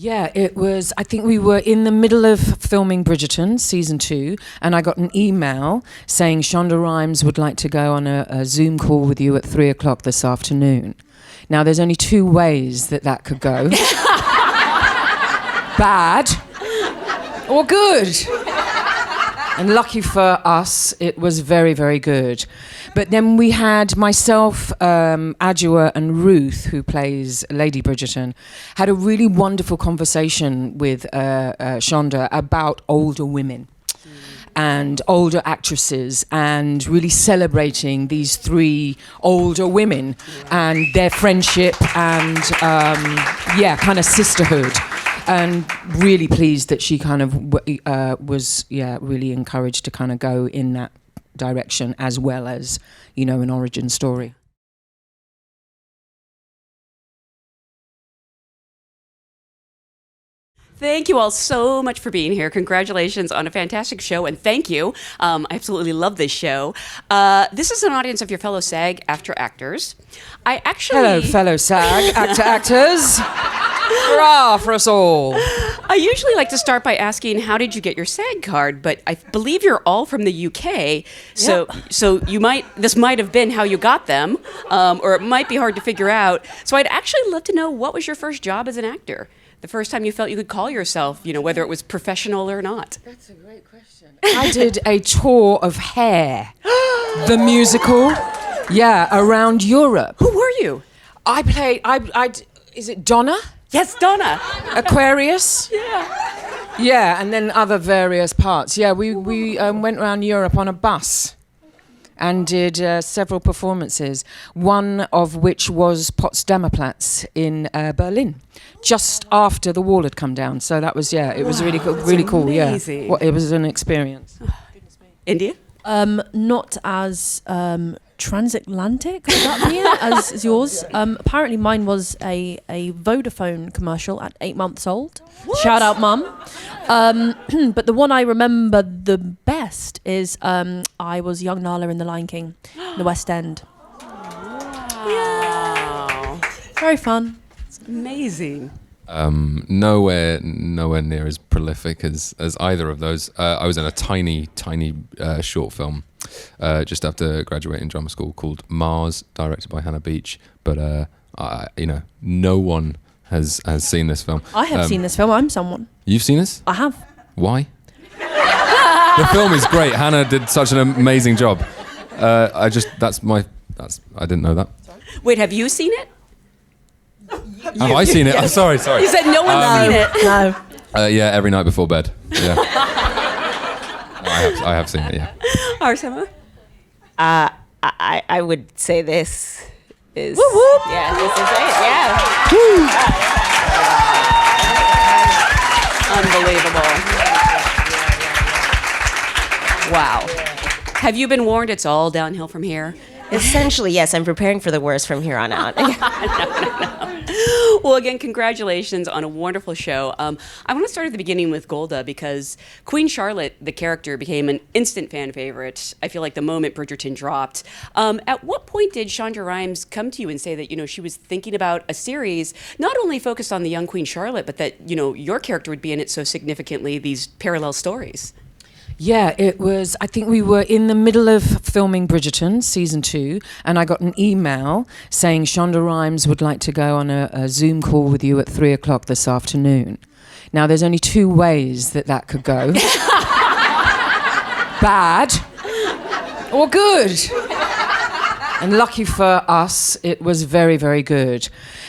Yeah, it was, I think we were in the middle of filming Bridgerton, season 2, and I got an email saying Shonda Rhimes would like to go on a Zoom call with you at 3 o'clock this afternoon. Now, there's only 2 ways that could go. Bad or good. And lucky for us, it was very, very good. But then we had myself, Adjua, and Ruth, who plays Lady Bridgerton, had a really wonderful conversation with Shonda about older women and older actresses, and really celebrating these 3 older women and their friendship and, kind of sisterhood. And really pleased that she kind of was really encouraged to kind of go in that direction, as well as, an origin story. Thank you all so much for being here. Congratulations on a fantastic show, and thank you. I absolutely love this show. This is an audience of your fellow SAG-AFTRA actors. Hello, fellow SAG-AFTRA actors. Hurrah for us all. I usually like to start by asking, how did you get your SAG card? But I believe you're all from the UK, so this might have been how you got them, or it might be hard to figure out. So I'd actually love to know, what was your first job as an actor? The first time you felt you could call yourself, whether it was professional or not? That's a great question. I did a tour of Hair, the musical, around Europe. Who were you? I played, is it Donna? Yes, Donna. Aquarius? Yeah. Yeah, and then other various parts. Yeah, we went around Europe on a bus and did several performances, one of which was Potsdamer Platz in Berlin, just after the wall had come down. So that was, it was really cool. Really cool, amazing. Yeah. It was an experience. India? Not as transatlantic, would that be it, as yours? Apparently mine was a Vodafone commercial at 8 months old. What? Shout out, Mum. But the one I remember the best is I was young Nala in The Lion King, in the West End. Wow. Yeah. Very fun. It's amazing. Nowhere near as prolific as either of those. I was in a tiny short film just after graduating drama school called Mars, directed by Hannah Beach. But no one has seen this film. I have seen this film. I'm someone. You've seen this? I have. Why? The film is great. Hannah did such an amazing job. I didn't know that. Wait, have you seen it? Have I seen it? I'm sorry. You said no one's seen it. No. Every night before bed. Yeah. I have seen it, yeah. Arsema? I would say this is... Whoop, whoop. Yeah, this is it, yeah. Unbelievable. Wow. Have you been warned it's all downhill from here? Essentially, yes. I'm preparing for the worst from here on out. No. Well, again, congratulations on a wonderful show. I want to start at the beginning with Golda, because Queen Charlotte, the character, became an instant fan favorite. I feel like the moment Bridgerton dropped. At what point did Shonda Rhimes come to you and say that, she was thinking about a series not only focused on the young Queen Charlotte, but that, your character would be in it so significantly, these parallel stories? Yeah, it was, I think we were in the middle of filming Bridgerton, season 2, and I got an email saying Shonda Rhimes would like to go on a Zoom call with you at 3 o'clock this afternoon. Now, there's only 2 ways that could go. Bad or good. And lucky for us, it was very, very good.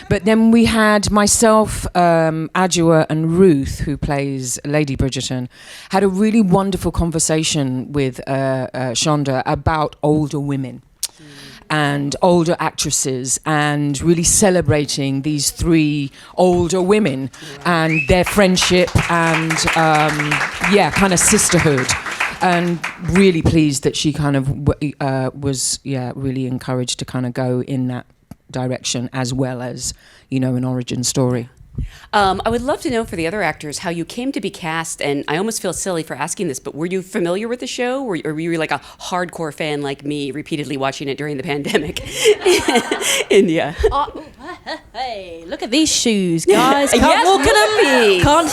But then we had myself, Adjua, and Ruth, who plays Lady Bridgerton, had a really wonderful conversation with Shonda about older women and older actresses, and really celebrating these 3 older women and their friendship and, kind of sisterhood. And really pleased that she kind of was really encouraged to kind of go in that direction, as well as, an origin story. I would love to know for the other actors how you came to be cast, and I almost feel silly for asking this, but were you familiar with the show, or were you like a hardcore fan like me, repeatedly watching it during the pandemic? India. Hey, look at these shoes, guys. Can't walk in them.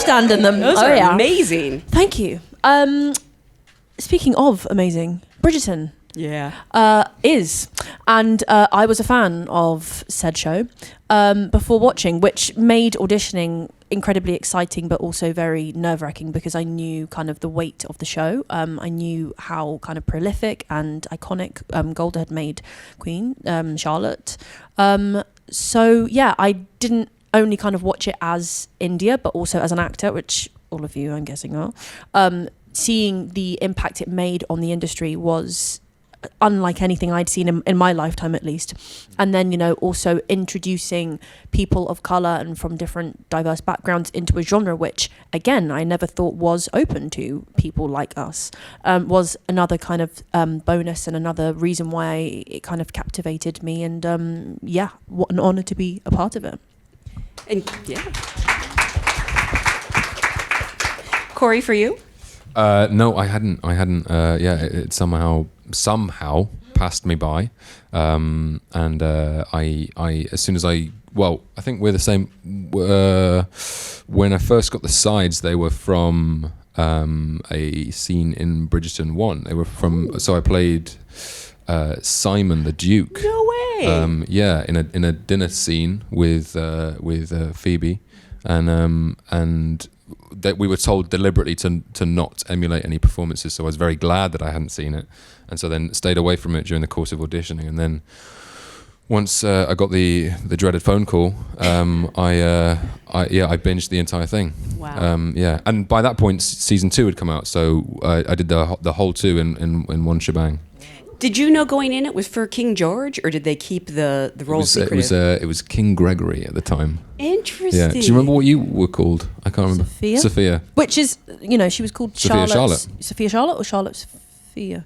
stand in them. Those are amazing. Thank you. Speaking of amazing, Bridgerton. Yeah. Is. And I was a fan of said show before watching, which made auditioning incredibly exciting but also very nerve-wracking because I knew kind of the weight of the show. I knew how kind of prolific and iconic Golda had made Queen Charlotte. So yeah, I didn't only kind of watch it as India but also as an actor, which all of you I'm guessing are. Seeing the impact it made on the industry was unlike anything I'd seen in my lifetime, at least. And then, you know, also introducing people of colour and from different diverse backgrounds into a genre which, again, I never thought was open to people like us, was another kind of bonus and another reason why it kind of captivated me. And yeah, what an honour to be a part of it. And yeah. Corey, for you? No, I hadn't. Yeah, it somehow passed me by, and I as soon as I think we're the same. When I first got the sides, they were from a scene in Bridgerton 1. They were from. So I played Simon the Duke. No way. Yeah, in a dinner scene with Phoebe, and that we were told deliberately to not emulate any performances, so I was very glad that I hadn't seen it, and so then stayed away from it during the course of auditioning. And then once I got the dreaded phone call, I binged the entire thing. Wow. Yeah, and by that point season 2 had come out, so I did the whole 2 in one shebang. Did you know going in it was for King George, or did they keep the role secretive? It was King Gregory at the time. Interesting. Yeah. Do you remember what you were called? I can't remember. Sophia. Which is, you know, she was called Charlotte. Sophia Charlotte or Charlotte Sophia?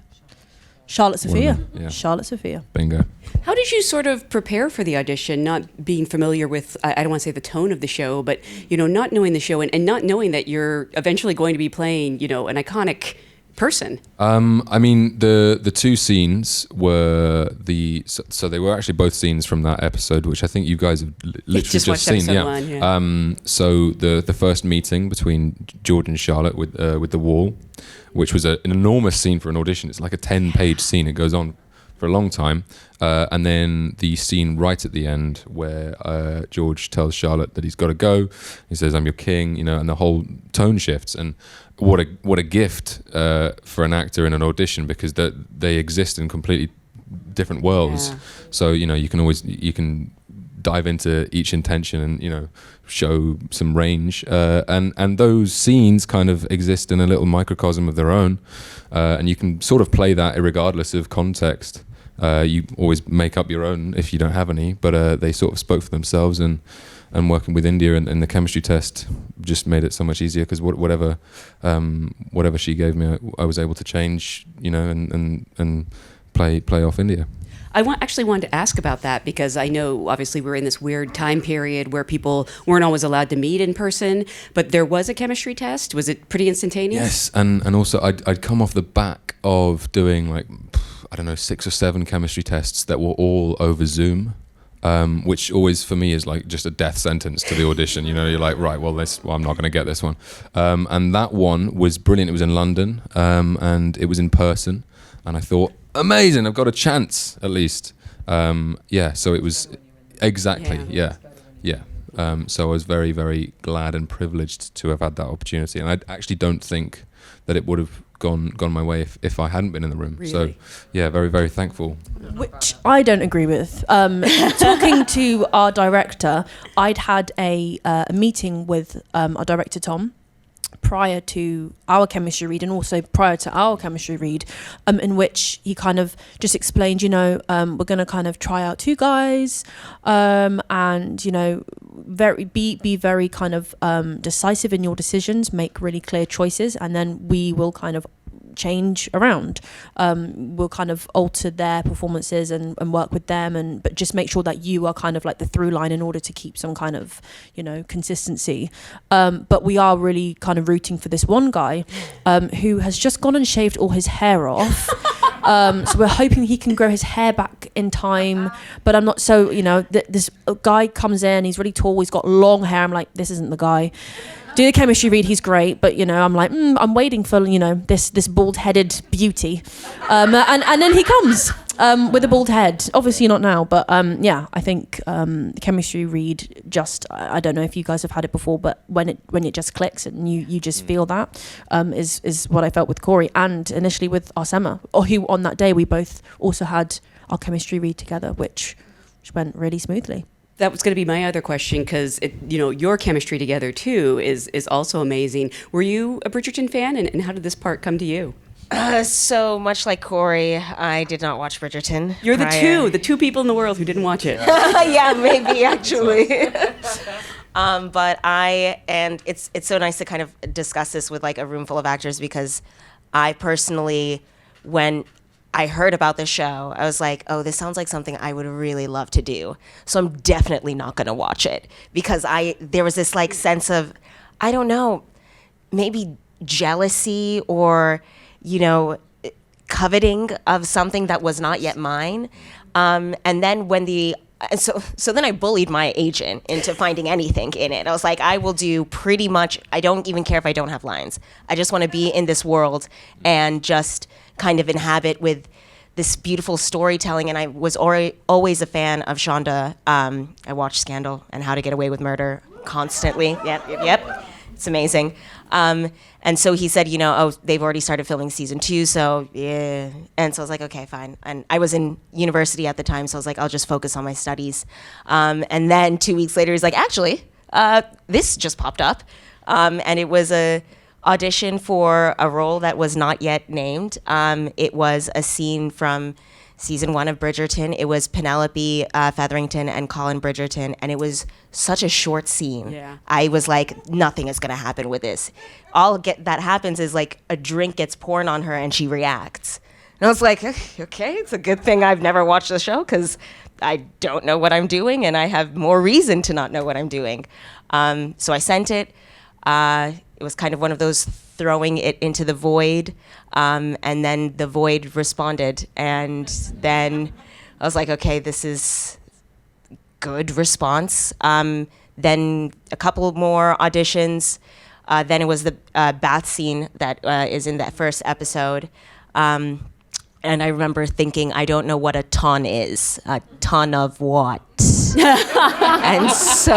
Charlotte Sophia. Yeah. Charlotte Sophia. Bingo. How did you sort of prepare for the audition, not being familiar with, I don't want to say the tone of the show, but, you know, not knowing the show and not knowing that you're eventually going to be playing, you know, an iconic person? I mean, the 2 scenes were so they were actually both scenes from that episode, which I think you guys have literally just seen. Yeah. 1, yeah. So the first meeting between George and Charlotte with the wall, which was an enormous scene for an audition. It's like a 10-page scene. It goes on for a long time. And then the scene right at the end where George tells Charlotte that he's got to go. He says, "I'm your king," you know, and the whole tone shifts. And what a gift for an actor in an audition, because they exist in completely different worlds. Yeah. So, you know, you can dive into each intention and, you know, show some range. And those scenes kind of exist in a little microcosm of their own. And you can sort of play that regardless of context. You always make up your own if you don't have any, but they sort of spoke for themselves, and working with India and the chemistry test just made it so much easier, because whatever she gave me, I was able to change, you know, and play off India. I actually wanted to ask about that, because I know obviously we're in this weird time period where people weren't always allowed to meet in person, but there was a chemistry test. Was it pretty instantaneous? Yes, and also I'd come off the back of doing like, I don't know, 6 or 7 chemistry tests that were all over Zoom, which always for me is like just a death sentence to the audition. You know, you're like, right, well, I'm not going to get this one. And that one was brilliant. It was in London, and it was in person, and I thought, amazing, I've got a chance at least. So it was exactly, yeah. So I was very, very glad and privileged to have had that opportunity, and I actually don't think that it would have gone my way if I hadn't been in the room. Really? So yeah, very, very thankful. Which I don't agree with. Talking to our director, I'd had a meeting with our director Tom prior to our chemistry read, and also prior to our chemistry read, in which he kind of just explained, you know, we're going to kind of try out 2 guys, and, you know, be very kind of decisive in your decisions, make really clear choices, and then we will kind of change around. We'll kind of alter their performances and work with them, but just make sure that you are kind of like the through line in order to keep some kind of, you know, consistency. But we are really kind of rooting for this one guy who has just gone and shaved all his hair off. So we're hoping he can grow his hair back in time. But I'm not so, this guy comes in, he's really tall, he's got long hair. I'm like, this isn't the guy. Do the chemistry read, he's great, but I'm like, I'm waiting for this bald-headed beauty, and then he comes with a bald head. Obviously not now, but I think the chemistry read just I don't know if you guys have had it before, but when it just clicks and you just feel that is what I felt with Corey and initially with Arsema, or who on that day we both also had our chemistry read together, which went really smoothly. That was going to be my other question, because your chemistry together too is also amazing. Were you a Bridgerton fan, and how did this part come to you? So much like Corey, I did not watch Bridgerton. You're the two people in the world who didn't watch it. Yeah, maybe actually. But it's so nice to kind of discuss this with like a room full of actors, because I personally, when I heard about the show, I was like, oh, this sounds like something I would really love to do. So I'm definitely not going to watch it, because there was this like sense of, I don't know, maybe jealousy or, coveting of something that was not yet mine. And then so then I bullied my agent into finding anything in it. I was like, I will do pretty much, I don't even care if I don't have lines. I just want to be in this world and just kind of inhabit with this beautiful storytelling. And I was always a fan of Shonda. I watched Scandal and How to Get Away with Murder constantly. Yep. It's amazing. And so he said, they've already started filming season 2, so yeah. And so I was like, okay, fine. And I was in university at the time, so I was like, I'll just focus on my studies. And then 2 weeks later, he's like, actually, this just popped up. And it was a audition for a role that was not yet named. It was a scene from season 1 of Bridgerton. It was Penelope Featherington and Colin Bridgerton, and it was such a short scene. Yeah. I was like, nothing is gonna happen with this. All that happens is like a drink gets poured on her and she reacts. And I was like, okay, it's a good thing I've never watched the show, because I don't know what I'm doing and I have more reason to not know what I'm doing. So I sent it. It was kind of one of those throwing it into the void, and then the void responded, and then I was like, okay, this is good response. Then a couple more auditions. Then it was the bath scene that is in that first episode. And I remember thinking, I don't know what a ton is. A ton of what? And so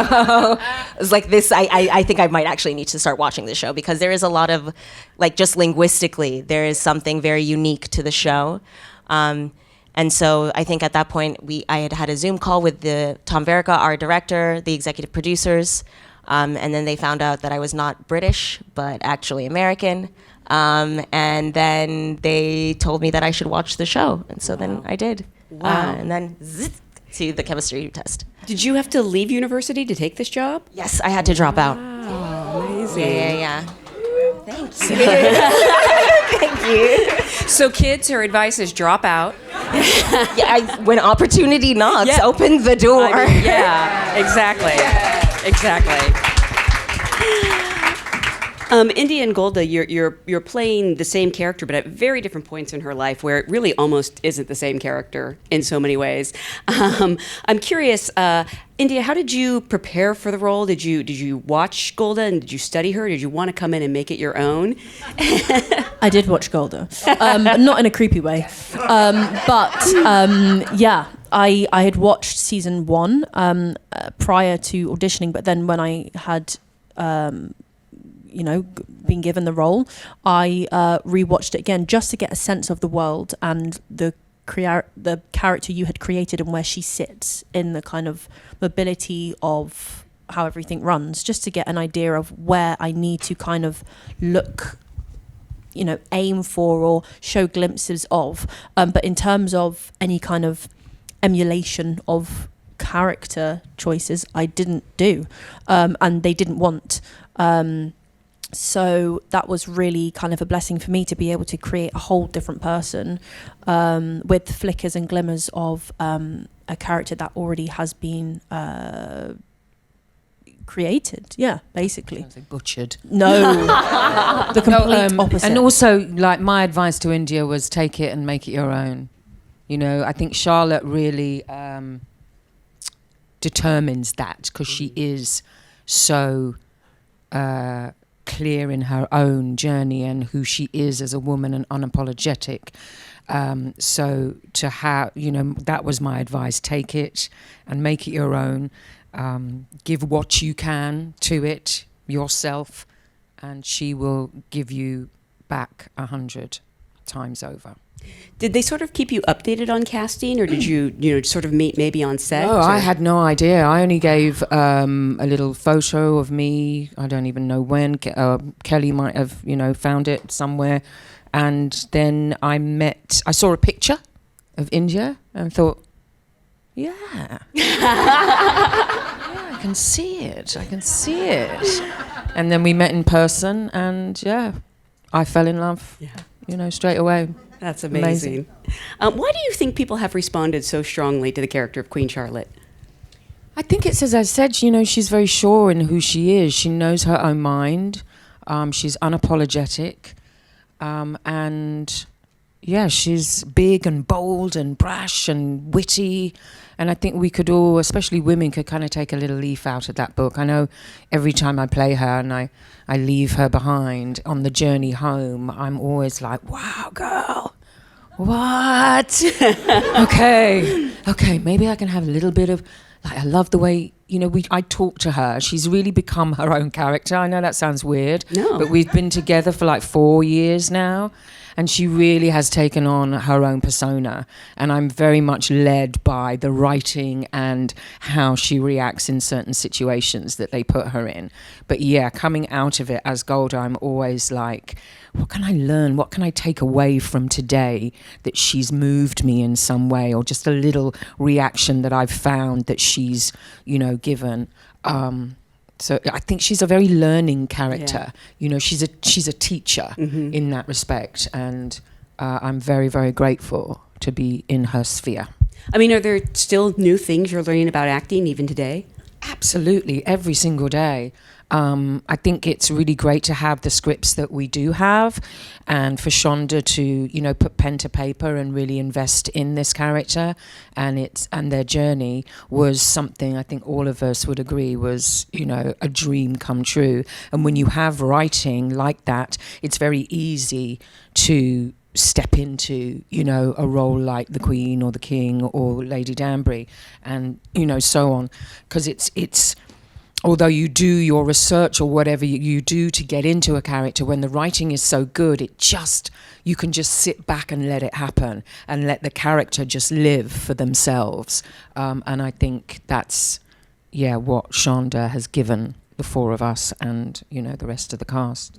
it was like this, I think I might actually need to start watching this show, because there is a lot of, like, just linguistically, there is something very unique to the show. And so I think at that point, I had a Zoom call with Tom Verica, our director, the executive producers, and then they found out that I was not British, but actually American. And then they told me that I should watch the show. And so then I did. Wow. And then to the chemistry test. Did you have to leave university to take this job? Yes, I had to drop out. Oh, amazing. Yeah. Thanks. Thank you. So kids, her advice is drop out. Yeah, when opportunity knocks, open the door. Exactly. India and Golda, you're playing the same character, but at very different points in her life, where it really almost isn't the same character in so many ways. I'm curious, India, how did you prepare for the role? Did you watch Golda and did you study her? Did you want to come in and make it your own? I did watch Golda, not in a creepy way, I had watched season 1 prior to auditioning, but then when I had been given the role, I rewatched it again just to get a sense of the world and the character you had created and where she sits in the kind of mobility of how everything runs, just to get an idea of where I need to kind of look, aim for or show glimpses of. But in terms of any kind of emulation of character choices, I didn't do, and they didn't want. So that was really kind of a blessing for me to be able to create a whole different person with flickers and glimmers of a character that already has been created. Yeah, basically. They butchered. No, the complete opposite. And also, like, my advice to India was take it and make it your own. You know, I think Charlotte really determines that, because she is so clear in her own journey and who she is as a woman and unapologetic. So to have, you know, that was my advice. Take it and make it your own. Give what you can to it yourself, and she will give you back 100 times over. Did they sort of keep you updated on casting, or did you sort of meet maybe on set? Oh, I had no idea. I only gave a little photo of me. I don't even know when. Kelly might have, found it somewhere. And then I saw a picture of India and thought, yeah. I can see it. And then we met in person, and I fell in love, straight away. That's amazing. Why do you think people have responded so strongly to the character of Queen Charlotte? I think it's, as I said, she's very sure in who she is. She knows her own mind. She's unapologetic. And she's big and bold and brash and witty. And I think we could all, especially women, could kind of take a little leaf out of that book. I know every time I play her and I leave her behind on the journey home, I'm always like, wow, girl, what? Okay, maybe I can have a little bit of, I love the way, I talk to her. She's really become her own character. I know that sounds weird, but we've been together for 4 years now. And she really has taken on her own persona. And I'm very much led by the writing and how she reacts in certain situations that they put her in. But coming out of it as Golda, I'm always like, what can I learn? What can I take away from today that she's moved me in some way, or just a little reaction that I've found that she's, given. So I think she's a very learning character. She's a teacher in that respect, and I'm very, very grateful to be in her sphere. I mean, are there still new things you're learning about acting even today? Absolutely, every single day. I think it's really great to have the scripts that we do have, and for Shonda to, put pen to paper and really invest in this character and their journey was something I think all of us would agree was, a dream come true. And when you have writing like that, it's very easy to step into, a role like the Queen or the King or Lady Danbury and, so on. Because it's although you do your research or whatever you do to get into a character, when the writing is so good, you can just sit back and let it happen and let the character just live for themselves. And I think that's, what Shonda has given the four of us and, the rest of the cast.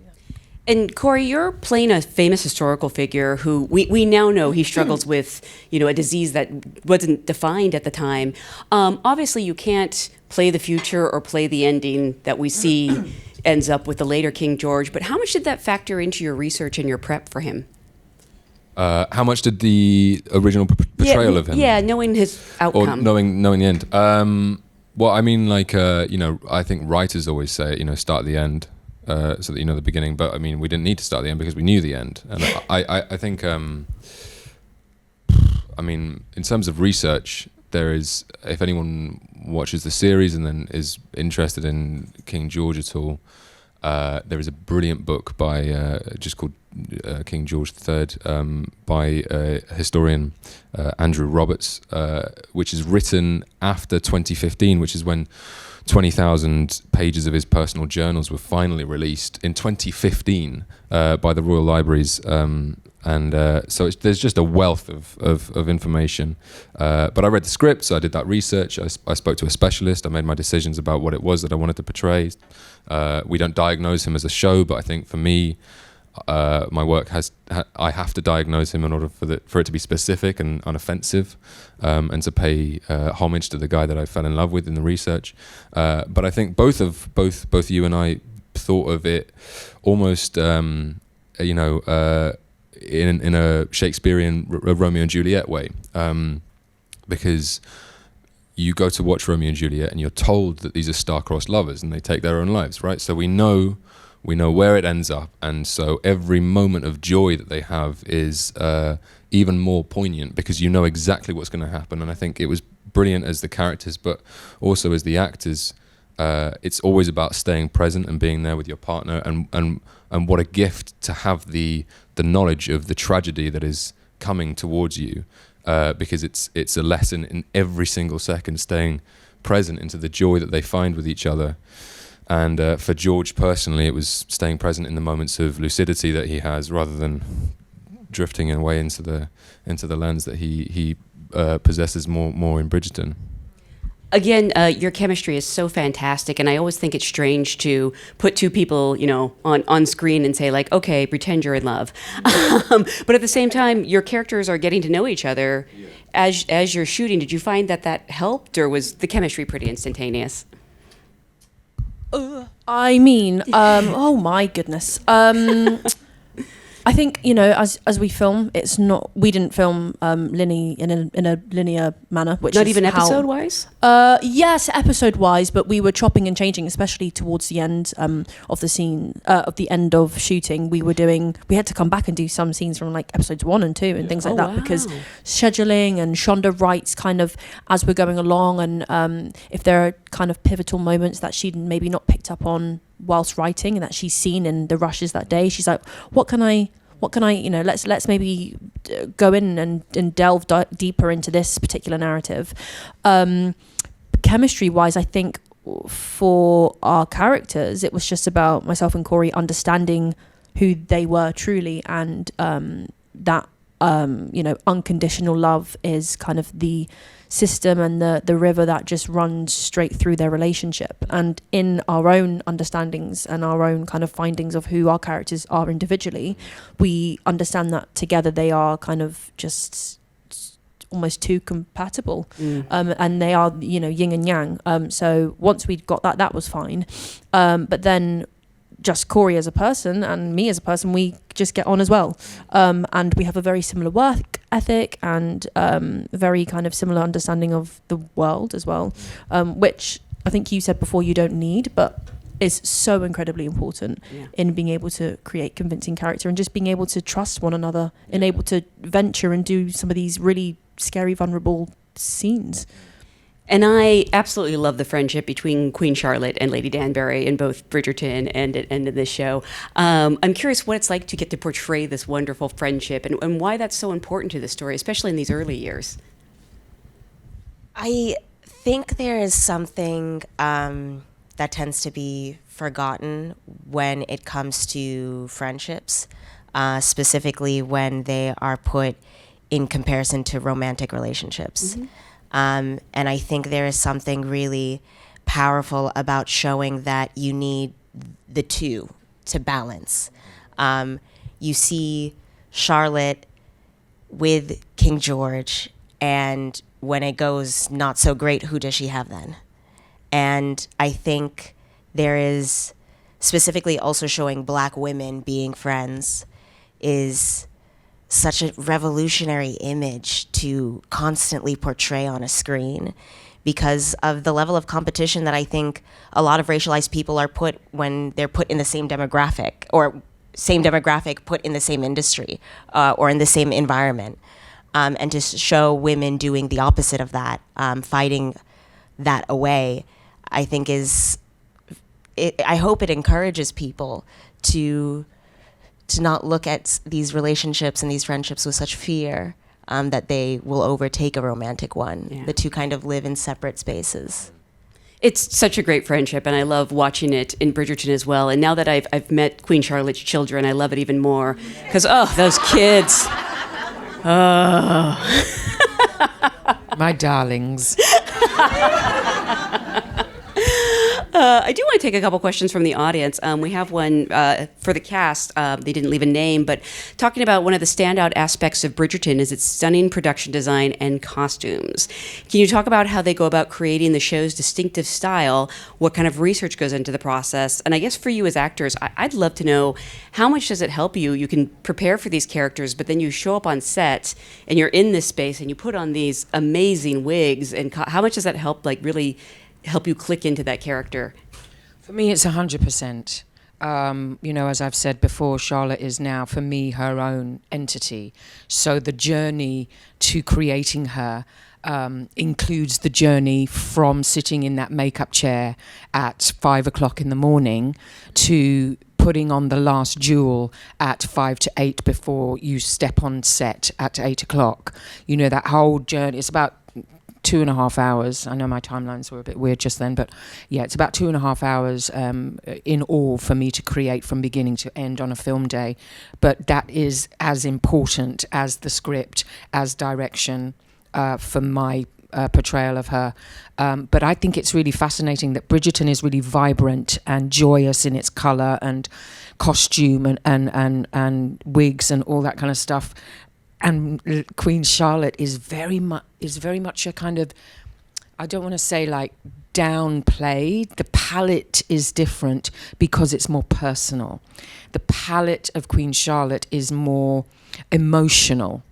And Corey, you're playing a famous historical figure who we now know he struggles with, a disease that wasn't defined at the time. Obviously, you can't play the future or play the ending that we see ends up with the later King George. But how much did that factor into your research and your prep for him? How much did the original portrayal of him? Yeah, knowing his outcome. Or knowing the end. Well, I mean, I think writers always say, start at the end. So that you know the beginning, but I mean, we didn't need to start the end because we knew the end. And I think, in terms of research, there is, if anyone watches the series and then is interested in King George at all, there is a brilliant book by just called King George III by a historian, Andrew Roberts, which is written after 2015, which is when 20,000 pages of his personal journals were finally released in 2015 by the Royal Libraries. So there's just a wealth of information. But I read the scripts, I did that research, I spoke to a specialist, I made my decisions about what it was that I wanted to portray. We don't diagnose him as a show, but I think for me, my work I have to diagnose him in order for it to be specific and unoffensive, and to pay homage to the guy that I fell in love with in the research. But I think both you and I thought of it almost, in a Shakespearean Romeo and Juliet way, because you go to watch Romeo and Juliet and you're told that these are star-crossed lovers and they take their own lives, right? So we know where it ends up, and so every moment of joy that they have is even more poignant because you know exactly what's going to happen. And I think it was brilliant as the characters, but also as the actors. It's always about staying present and being there with your partner, and what a gift to have the knowledge of the tragedy that is coming towards you, because it's a lesson in every single second, staying present into the joy that they find with each other. And for George personally, it was staying present in the moments of lucidity that he has, rather than drifting away into the lens that he possesses more in Bridgerton. Again, your chemistry is so fantastic, and I always think it's strange to put two people, on screen and say, like, okay, pretend you're in love. But at the same time, your characters are getting to know each other as you're shooting. Did you find that helped, or was the chemistry pretty instantaneous? Oh my goodness. I think, as we film, we didn't film in a linear manner, which not is even episode wise. Yes, episode wise, but we were chopping and changing, especially towards the end of the scene, of the end of shooting. We had to come back and do some scenes from like episodes 1 and 2 and things like that, because scheduling, and Shonda writes kind of as we're going along, and if there are kind of pivotal moments that she'd maybe not picked up on whilst writing and that she's seen in the rushes that day, she's like, what can I let's maybe go in and delve deeper into this particular narrative. Chemistry wise, I think for our characters, it was just about myself and Corey understanding who they were truly, and that unconditional love is kind of the system and the river that just runs straight through their relationship. And in our own understandings and our own kind of findings of who our characters are individually, we understand that together they are kind of just almost too compatible. And they are yin and yang. So once we'd got that was fine. But then just Corey as a person and me as a person, we just get on as well. And we have a very similar work ethic and very kind of similar understanding of the world as well, which I think you said before you don't need, but is so incredibly important in being able to create convincing character and just being able to trust one another and able to venture and do some of these really scary, vulnerable scenes. And I absolutely love the friendship between Queen Charlotte and Lady Danbury in both Bridgerton and in this show. I'm curious what it's like to get to portray this wonderful friendship and why that's so important to the story, especially in these early years. I think there is something that tends to be forgotten when it comes to friendships, specifically when they are put in comparison to romantic relationships. And I think there is something really powerful about showing that you need the two to balance. You see Charlotte with King George, and when it goes not so great, who does she have then? And I think there is specifically also showing Black women being friends is such a revolutionary image to constantly portray on a screen because of the level of competition that I think a lot of racialized people are put when they're put in the same demographic, or same demographic put in the same industry or in the same environment. And to show women doing the opposite of that, fighting that away, I think I hope it encourages people to not look at these relationships and these friendships with such fear that they will overtake a romantic one. Yeah. The two kind of live in separate spaces. It's such a great friendship, and I love watching it in Bridgerton as well. And now that I've met Queen Charlotte's children, I love it even more. Because, those kids. My darlings. I do want to take a couple questions from the audience. We have one for the cast. They didn't leave a name, but talking about one of the standout aspects of Bridgerton is its stunning production design and costumes. Can you talk about how they go about creating the show's distinctive style? What kind of research goes into the process? And I guess for you as actors, I'd love to know, how much does it help you? You can prepare for these characters, but then you show up on set and you're in this space and you put on these amazing wigs. And how much does that help, like, really help you click into that character? For me, it's 100%. As I've said before, Charlotte is now, for me, her own entity. So the journey to creating her includes the journey from sitting in that makeup chair at 5 o'clock in the morning to putting on the last jewel at 5 to 8 before you step on set at 8 o'clock. That whole journey, it's about 2.5 hours. I know my timelines were a bit weird just then, but yeah, it's about 2.5 hours in all for me to create from beginning to end on a film day. But that is as important as the script, as direction for my portrayal of her. But I think it's really fascinating that Bridgerton is really vibrant and joyous in its colour and costume and wigs and all that kind of stuff. And Queen Charlotte is very much a kind of, I don't want to say like downplayed. The palette is different because it's more personal. The palette of Queen Charlotte is more emotional.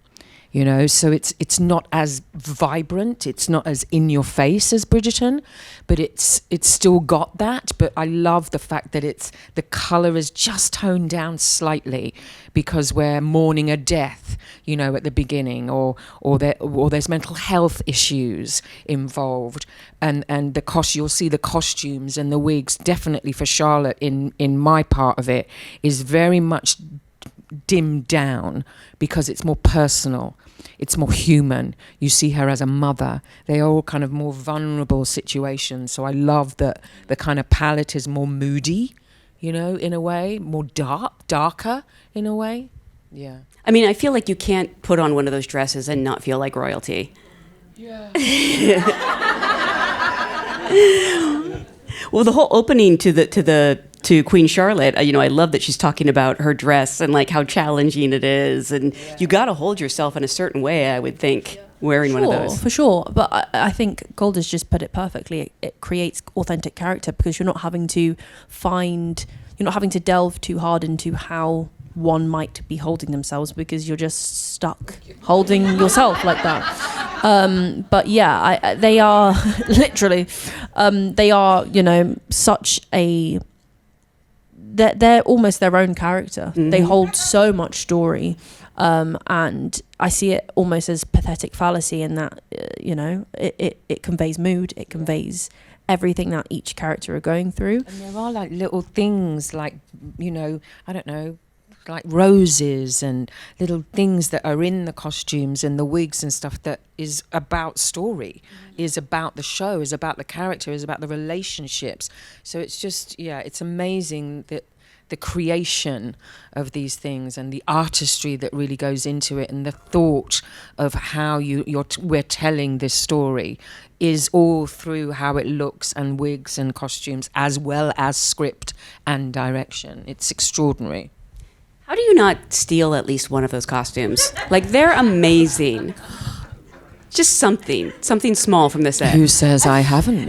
So it's not as vibrant, it's not as in your face as Bridgerton, but it's still got that. But I love the fact that the colour is just toned down slightly because we're mourning a death, at the beginning, or there's mental health issues involved, and you'll see the costumes and the wigs definitely for Charlotte in my part of it is very much dimmed down because it's more personal, it's more human. You see her as a mother. They are all kind of more vulnerable situations. So I love that the kind of palette is more moody, in a way, more darker in a way. Yeah. I mean, I feel like you can't put on one of those dresses and not feel like royalty. Yeah. Well, the whole opening to Queen Charlotte, I love that she's talking about her dress and like how challenging it is, and you got to hold yourself in a certain way, I would think, wearing one of those. For sure, but I think Golda's just put it perfectly. It creates authentic character because you're not having to delve too hard into how one might be holding themselves because you're just stuck holding yourself like that. But yeah, they are literally, they are, such a. They're almost their own character. Mm-hmm. They hold so much story, and I see it almost as pathetic fallacy in that, it conveys mood, it conveys everything that each character are going through. And there are like little things like, I don't know, like roses and little things that are in the costumes and the wigs and stuff that is about story, is about the show, is about the character, is about the relationships. So it's just, it's amazing that the creation of these things and the artistry that really goes into it and the thought of how we're telling this story is all through how it looks and wigs and costumes as well as script and direction. It's extraordinary. How do you not steal at least one of those costumes? Like, they're amazing. Just something small from the set. Who says I haven't?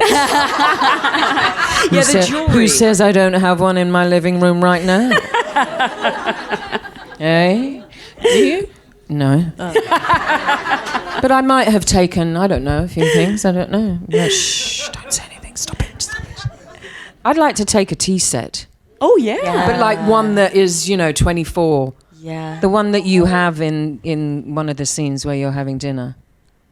The jewelry. Who says I don't have one in my living room right now? Eh? Do you? No. Oh. But I might have taken, I don't know, a few things. I don't know. No, shh, don't say anything. Stop it. I'd like to take a tea set. Oh, yeah. But like one that is, 24. Yeah. The one that you have in one of the scenes where you're having dinner.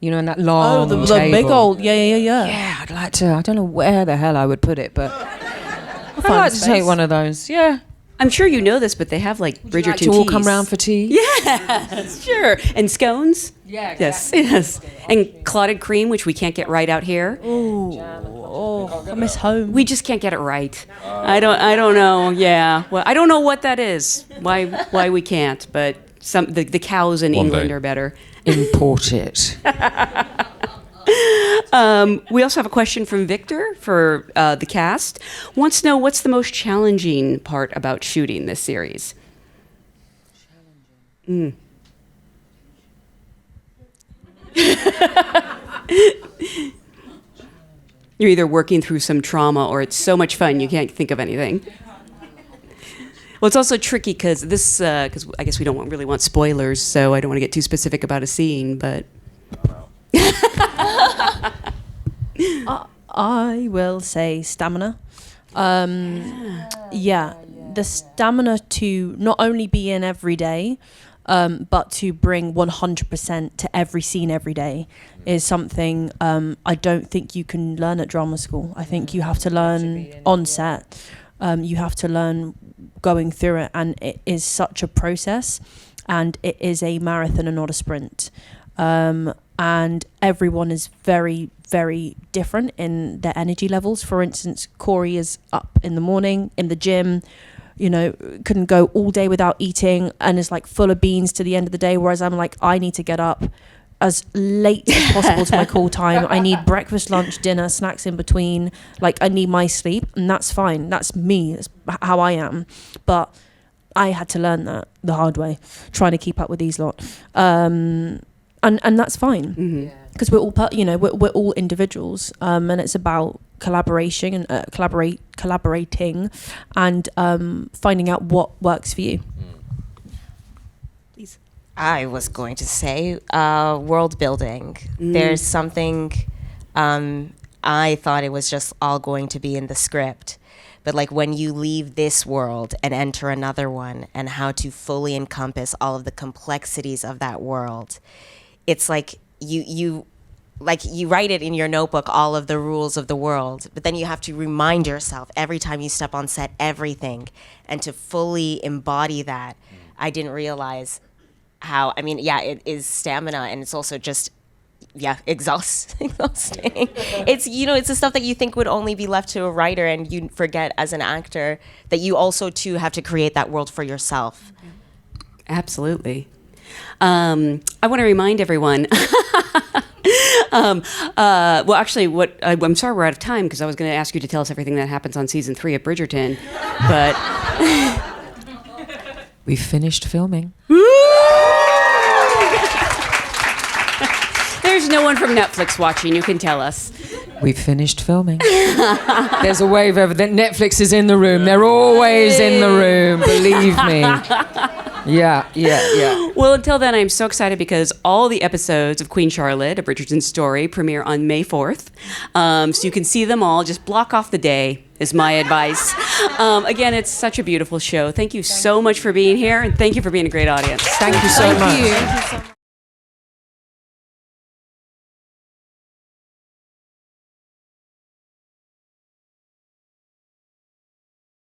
In that long the table. big old, yeah. Yeah, I'd like to. I don't know where the hell I would put it, but I'd like to take one of those. Yeah. I'm sure you know this, but they have like Bridgerton like to all come round for tea? Yeah, sure. And scones? Yeah, exactly. Yes. And clotted cream, which we can't get right out here. Oh, I miss home. We just can't get it right. I don't know. Yeah. Well, I don't know what that is. Why we can't? But the cows in England are better. Import it. We also have a question from Victor for the cast. Wants to know what's the most challenging part about shooting this series? You're either working through some trauma or it's so much fun you can't think of anything. Well, it's also tricky because I guess we don't really want spoilers, so I don't want to get too specific about a scene, but... I will say stamina. Yeah, the stamina to not only be in every day, but to bring 100% to every scene every day is something I don't think you can learn at drama school. I think you have to learn on set. You have to learn going through it, and it is such a process, and it is a marathon and not a sprint. And everyone is very, very different in their energy levels. For instance, Corey is up in the morning in the gym, couldn't go all day without eating and is like full of beans to the end of the day, whereas I'm like, I need to get up as late as possible to my call time. I need breakfast, lunch, dinner, snacks in between. Like, I need my sleep, and that's fine. That's me. That's how I am. But I had to learn that the hard way, trying to keep up with these lot. And that's fine, because we're all we're all individuals, and it's about collaboration and collaborating, and finding out what works for you. Please. I was going to say world building. There's something I thought it was just all going to be in the script. But like when you leave this world and enter another one, and how to fully encompass all of the complexities of that world, it's like you write it in your notebook, all of the rules of the world, but then you have to remind yourself every time you step on set everything, and to fully embody that. I didn't realize how, it is stamina, and it's also just, exhausting. It's, it's the stuff that you think would only be left to a writer, and you forget as an actor that you also too have to create that world for yourself. Absolutely. I want to remind everyone. Well, actually, I'm sorry we're out of time, because I was going to ask you to tell us everything that happens on season 3 of Bridgerton, but We finished filming. There's no one from Netflix watching. You can tell us. We finished filming. There's a wave over there. Netflix is in the room. They're always in the room. Believe me. Yeah. Well, until then, I'm so excited because all the episodes of Queen Charlotte, A Bridgerton Story, premiere on May 4th. So you can see them all. Just block off the day is my advice. Again, it's such a beautiful show. Thank you so much for being here, and thank you for being a great audience. Thank you so much. Thank you so much.